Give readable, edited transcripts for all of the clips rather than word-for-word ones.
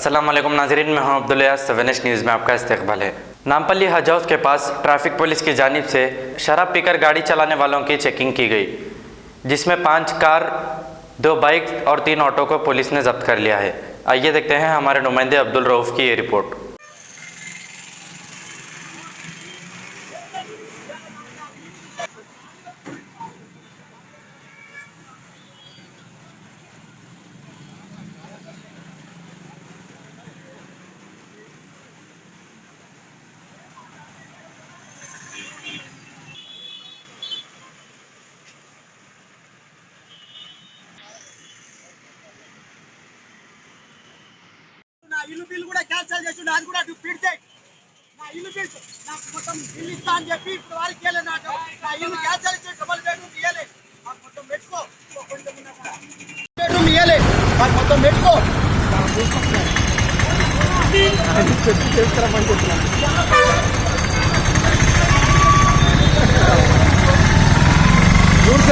अस्सलाम वालेकुम नाज़रीन, मैं हूं अब्दुल यास। 7H न्यूज़ में आपका इस्तकबाल है। नामपल्ली हज हाउस के पास ट्रैफिक पुलिस की जानिब से शराब पीकर गाड़ी चलाने वालों की चेकिंग की गई, जिसमें 5 कार, 2 बाइक और 3 ऑटो को पुलिस ने जब्त कर लिया है। आइए देखते हैं हमारे नुमाइंदे अब्दुल रऊफ़ की ये रिपोर्ट। నా ఇల్లు బిల్ కూడా క్యాన్సిల్ చేసి అది కూడా ఫీడ్ చేయి. నా ఇల్లు బిల్ నాకు మొత్తం బిల్ ఇస్తా అని చెప్పి ఇప్పుడు వారికి ఇవ్వలే. నాకు నా ఇల్లు క్యాన్సిల్ చేసి డబల్ బెడ్రూమ్ ఇవ్వలే. నాకు మొత్తం పెట్టుకో, బెడ్రూమ్ ఇవ్వలే, నాకు మొత్తం పెట్టుకో. చెప్పి చేసుకురామని చెప్తున్నాను. దూర్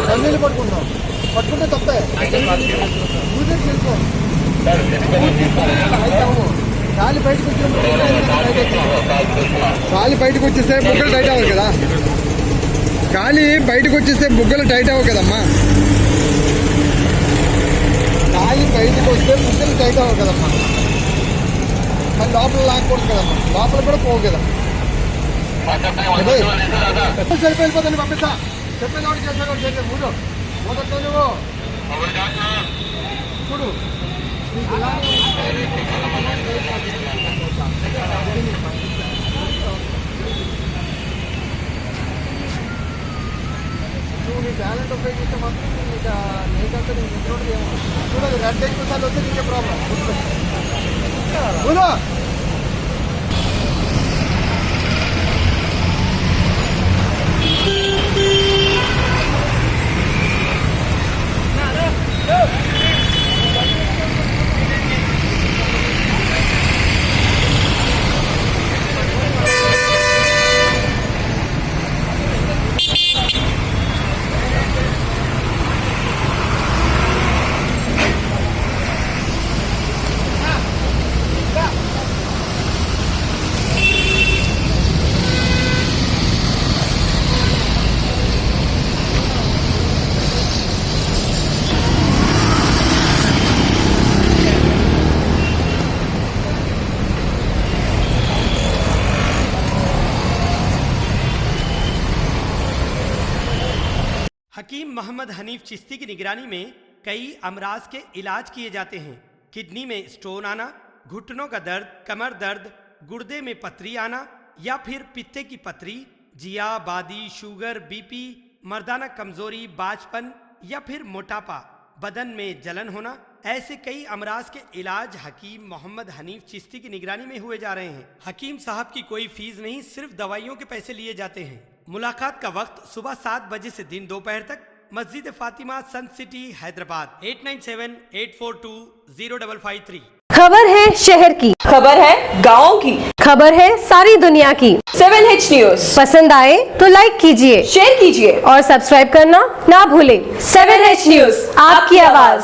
నన్నీళ్ళు పట్టుకుంటాం, పట్టుకుంటే తప్పే. గాలి బయటకు గాలి బయటకు వచ్చేస్తే బుగ్గలు టైట్ అవ్వదు కదా. గాలి బయటకు వచ్చేస్తే బుగ్గలు టైట్ అవ్వవు కదమ్మా. గాలి బయటకు వస్తే బుగ్గలు టైట్ అవ్వవు కదమ్మా. మరి లోపల లాక్కూడదు కదమ్మా, లోపల కూడా పోవు కదా. సరిపోయిపోతుంది, పంపిస్తా. చెప్పేది ఒకటి చేస్తాను, చేసే మూడు మొదట్లో నువ్వు చూడు. నువ్వు నీ టాలెంట్ ఉపయోగిస్తే మాత్రం నీకంటే నేను ఇంట్లోనే ఏమో చూడదు. 2 సార్లు వస్తే నీకే ప్రాబ్లం. हकीम मोहम्मद हनीफ चिश्ती की निगरानी में कई अमराज के इलाज किए जाते हैं। किडनी में स्टोन आना, घुटनों का दर्द, कमर दर्द, गुर्दे में पथरी आना या फिर पित्ते की पथरी, जिया, बादी, शुगर, बीपी, मर्दाना कमजोरी, बाजपन या फिर मोटापा, बदन में जलन होना, ऐसे कई अमराज के इलाज हकीम मोहम्मद हनीफ चिश्ती की निगरानी में हुए जा रहे हैं। हकीम साहब की कोई फीस नहीं, सिर्फ दवाइयों के पैसे लिए जाते हैं। मुलाकात का वक्त सुबह 7 बजे से दिन दोपहर तक, मस्जिद फातिमा, सन सिटी, हैदराबाद। 8978420553। खबर है शहर की, खबर है गाँव की, खबर है सारी दुनिया की। 7H न्यूज़ पसंद आए तो लाइक कीजिए, शेयर कीजिए और सब्सक्राइब करना ना भूलें। 7H न्यूज़, आपकी आवाज।